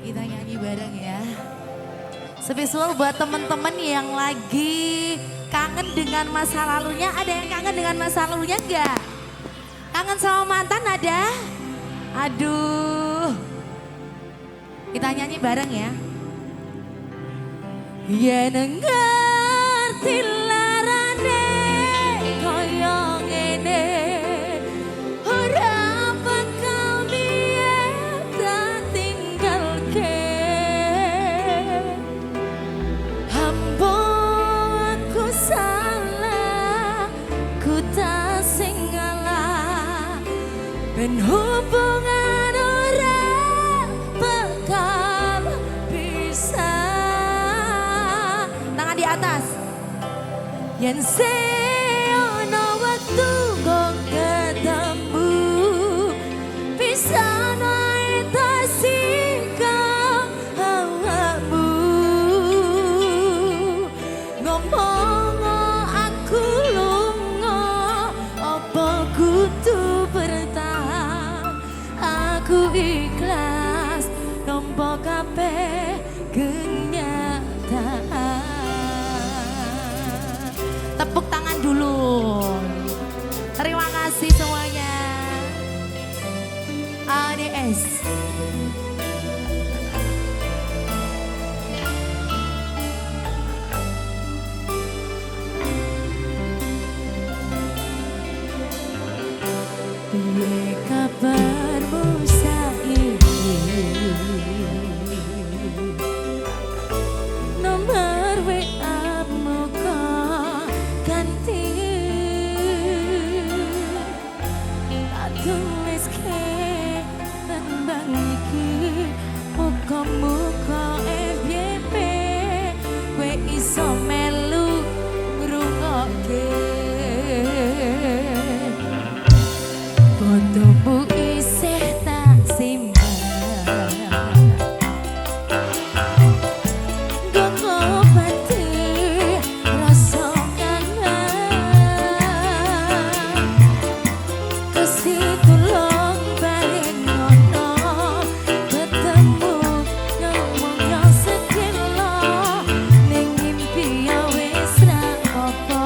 kita nyanyi bareng ya. Spesial buat temen-temen yang lagi kangen dengan masa lalunya. Ada yang kangen dengan masa lalunya enggak? Kangen sama mantan ada? Aduh. Kita nyanyi bareng ya. Ya ngerti larane koyo ngene. Ora bakal biyen tak tinggalke. Hambo aku salah, ku tak sing ngalah. Ben hubungan ora bakal bisa. Tangan di atas. Yen se ono waktu kok ketemu, bisa naik tasika awakmu. Ngomong aku lunga, apa kudu bertahan. Aku ikhlas nampa kabeh kenyataan. Tepuk tangan dulu. Terima kasih semuanya. ADS. Piye kabarmu saiki? Nomor WA-mu kok ganti? Tak tuliske tembang iki, muga-muga FYP kowe iso melu ngrungokke. Fotomu isih tak simpen, nggo pati rasa kangen. Kesitulung balik ngono, ketemu ngomongnya sekilo, ning mimpi ya wis ra apa.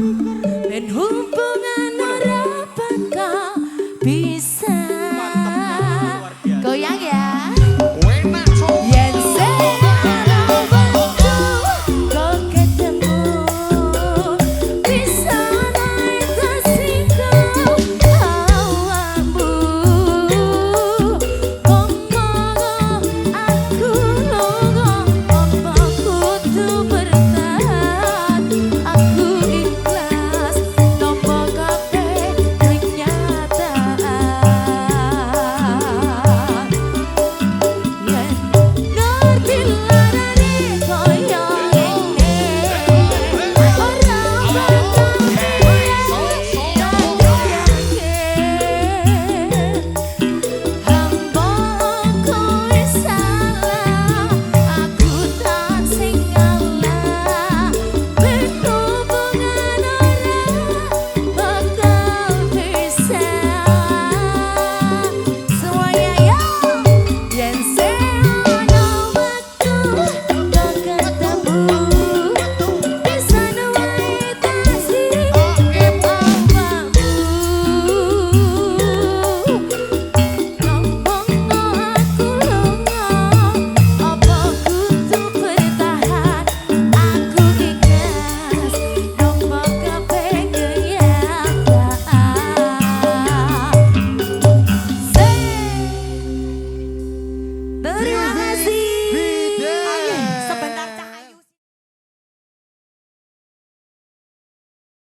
Ben hubungan ora bakal bisa